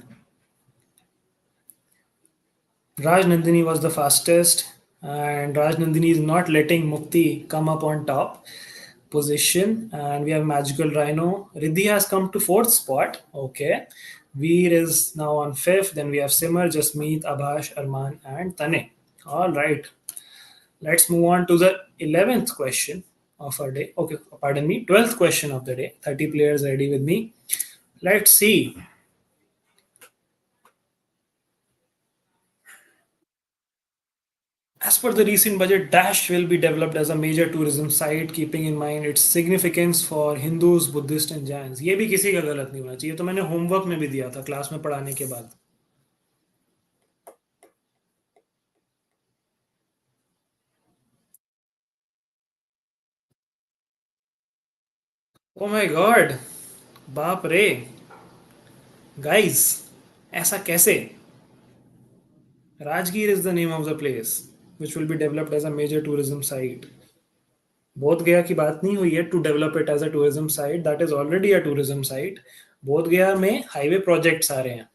Raj Nandini was the fastest, and Raj Nandini is not letting Mukti come up on top position. And we have Magical Rhino. Riddhi has come to fourth spot. Okay. Veer is now on fifth. Then we have Simar, Jasmeet, Abhash, Arman, and Tane. All right. Let's move on to the 11th question of our day. Okay, pardon me, 12th question of the day. 30 players ready with me. Let's see. As per the recent budget, Dash will be developed as a major tourism site, keeping in mind its significance for Hindus, Buddhists, and Jains. ये भी किसी का गलत नहीं होना चाहिए, तो मैंने होमवर्क में भी दिया था क्लास में पढ़ाने के बाद. ओ माय गॉड, बाप रे, गाइस, ऐसा कैसे? Rajgir is the name of the place, which will be developed as a major tourism site. बोध गया की बात नहीं हुई है to develop it as a tourism site. That is already a tourism site. Bodh Gaya में हाईवे प्रोजेक्ट्स आ रहे हैं.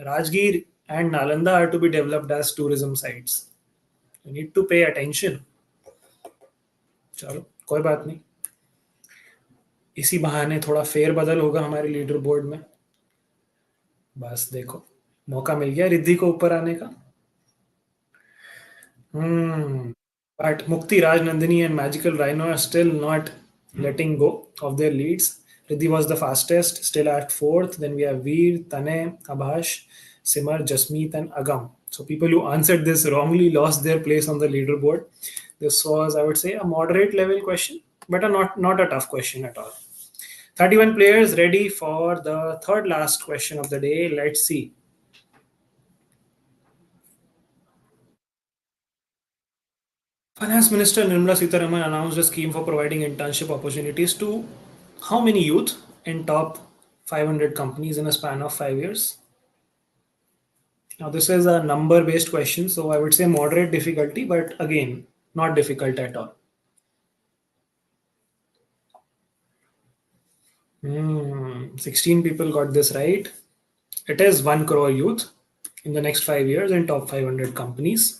Rajgir and Nalanda are to be developed as tourism sites. You need to pay attention. चलो कोई बात नहीं, इसी बहाने थोड़ा फेर बदल होगा हमारे लीडर बोर्ड में. बस देखो, मौका मिल गया रिद्धि को ऊपर आने का. But Mukti, Raj Nandini, and Magical Rhino are still not letting go of their leads. Riddhi was the fastest, still at fourth. Then we have Veer, Tane, Abhash, Simar, Jasmeet, and Agam. So people who answered this wrongly lost their place on the leaderboard. This was, I would say, a moderate level question, but not a tough question at all. 31 players ready for the third last question of the day. Let's see. Finance Minister Nirmala Sitharaman announced a scheme for providing internship opportunities to how many youth in top 500 companies in a span of 5 years? Now, this is a number based question, so I would say moderate difficulty, but again, not difficult at all. 16 people got this right. It is 1 crore youth in the next 5 years in top 500 companies.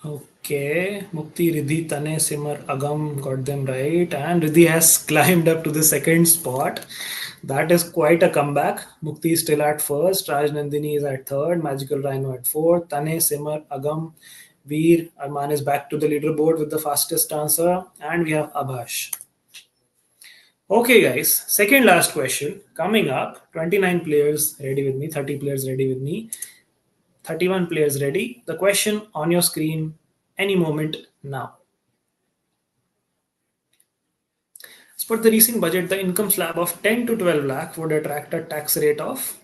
Okay, Mukti, Riddhi, Tane, Simar, Agam got them right, and Riddhi has climbed up to the second spot. That is quite a comeback. Mukti is still at first, Raj Nandini is at third, Magical Rhino at fourth, Tane, Simar, Agam, Veer, Arman is back to the leaderboard with the fastest answer, and we have Abhash. Okay, guys, second last question coming up. 29 players ready with me, 30 players ready with me. 31 players ready. The question on your screen any moment now. As per the recent budget, the income slab of 10 to 12 lakh would attract a tax rate of.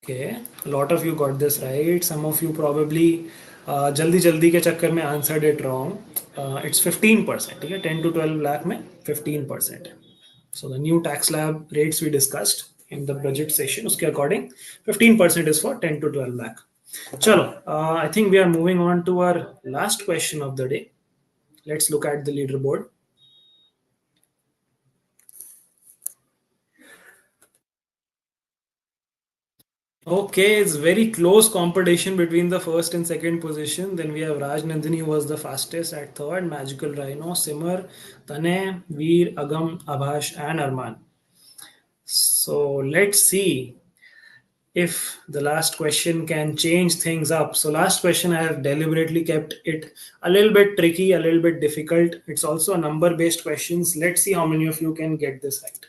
Okay, a lot of you got this right. Some of you probably जल्दी जल्दी के चक्कर में answered it wrong. It's 15%. ठीक है, 10 to 12 lakh में 15%. So the new tax slab rates we discussed in the budget session, उसके according 15% is for 10 to 12 lakh. Chalo, I think we are moving on to our last question of the day. Let's look at the leaderboard. Okay, it's very close competition between the first and second position. Then we have Raj Nandini, who was the fastest at third, Magical Rhino, Simar, Tane, Veer, Agam, Abhash, and Arman. So let's see if the last question can change things up. So, last question, I have deliberately kept it a little bit tricky, a little bit difficult. It's also a number based questions. Let's see how many of you can get this right.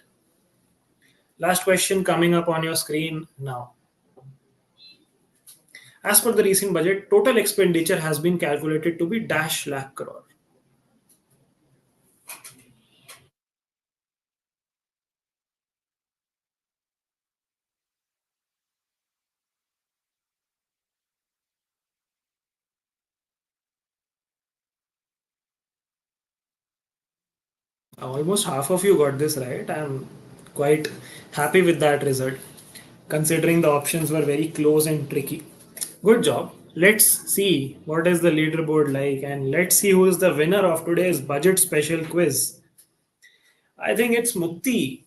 Last question coming up on your screen now. As per the recent budget, total expenditure has been calculated to be dash lakh crore. Almost half of you got this right. I'm quite happy with that result, considering the options were very close and tricky. Good job. Let's see what is the leaderboard like, and let's see who is the winner of today's budget special quiz. I think it's Mukti.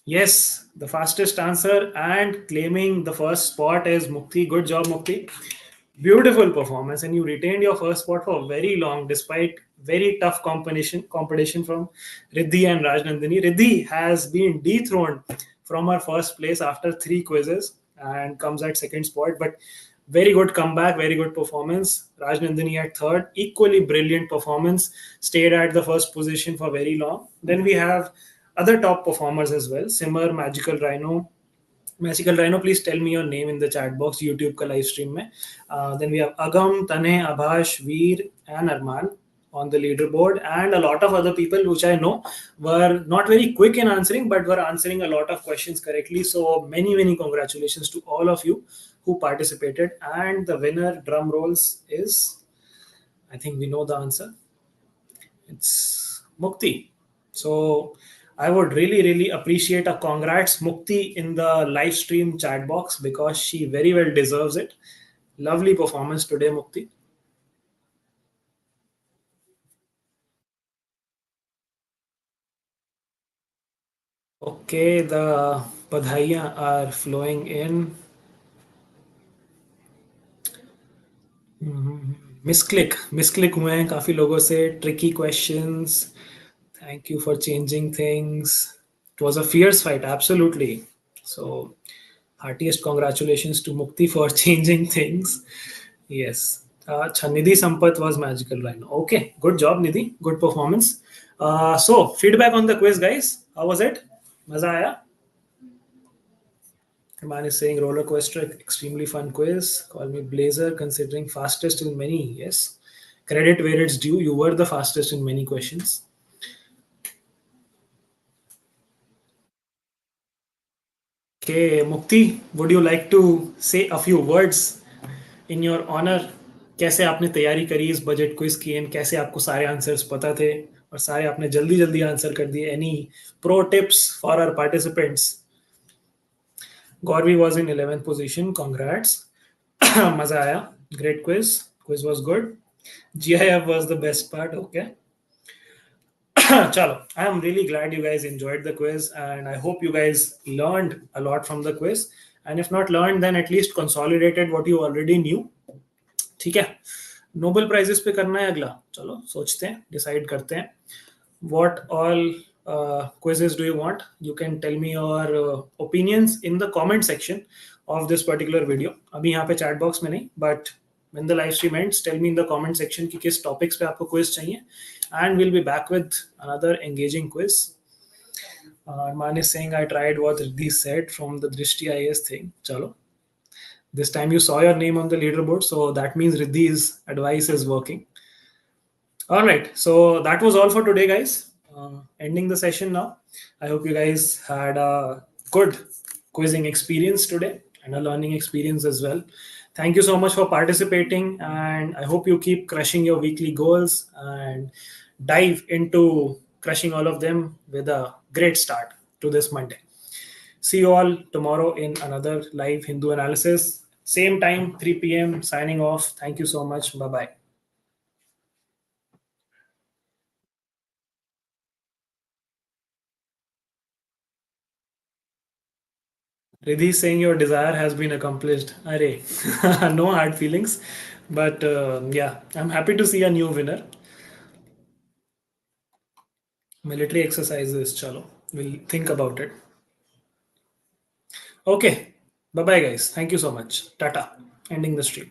Yes, the fastest answer and claiming the first spot is Mukti. Good job, Mukti. Beautiful performance, and you retained your first spot for very long despite very tough competition from Riddhi and Rajnandini. Riddhi has been dethroned from her first place after three quizzes and comes at second spot, but very good comeback, very good performance. Rajnandini at third, equally brilliant performance, stayed at the first position for very long. Then we have other top performers as well: Simmer, Magical Rhino. Magical Rhino, please tell me your name in the chat box, YouTube ka live stream mein. Then we have Agam, Tane, Abhash, Veer, and Arman on the leaderboard, and a lot of other people which I know were not very quick in answering, but were answering a lot of questions correctly. So many congratulations to all of you who participated. And the winner, drum rolls, is, I think we know the answer. It's Mukti. So I would really appreciate a congrats Mukti in the live stream chat box because she very well deserves it. Lovely performance today, Mukti. Okay, the badhaiyan are flowing in. Misclick हुए हैं काफी लोगों से tricky questions thank you for changing things it was a fierce fight absolutely so Heartiest congratulations to Mukti for changing things. Yes. Acha, Nidhi Sampath was magical right now. Okay, good job, Nidhi. Good performance. So, feedback on the quiz, guys. How was it? Maza aaya? Man is saying roller coaster, extremely fun quiz. Call me Blazer, considering fastest in many. Yes. Credit where it's due. You were the fastest in many questions. Okay, Mukti, would you like to say a few words in your honor? कैसे आपने तैयारी करी इस budget quiz की and कैसे आपको सारे answers पता थे और सारे आपने जल्दी जल्दी आंसर कर दिए any pro tips for our participants Gauravi was in 11th position congrats मजा आया great quiz was good GIF was the best part okay Chalo, I am really glad you guys enjoyed the quiz and I hope you guys learned a lot from the quiz. And if not learned, then at least consolidated what you already knew. ठीक है Nobel prizes पे करना है अगला चलो सोचते हैं decide करते हैं what all quizzes do you want you can tell me your opinions in the comment section of this particular video अभी यहाँ पे chat box में नहीं but when the live stream ends tell me in the comment section कि किस topics पे आपको quiz चाहिए and we'll be back with another engaging quiz Arman is saying I tried what Riddhi said from the Drishti IAS thing chalo this time you saw your name on the leaderboard so that means Riddhi's advice is working. All right. So that was all for today, guys. Ending the session now. I hope you guys had a good quizzing experience today and a learning experience as well. Thank you so much for participating. And I hope you keep crushing your weekly goals and dive into crushing all of them with a great start to this Monday. See you all tomorrow in another live Hindu analysis. Same time, 3 p.m. Signing off. Thank you so much. Bye bye. Riddhi is saying your desire has been accomplished. Array. No hard feelings. But yeah, I'm happy to see a new winner. Military exercises, chalo. We'll think about it. Okay. Bye bye, guys. Thank you so much. Tata. Ending the stream.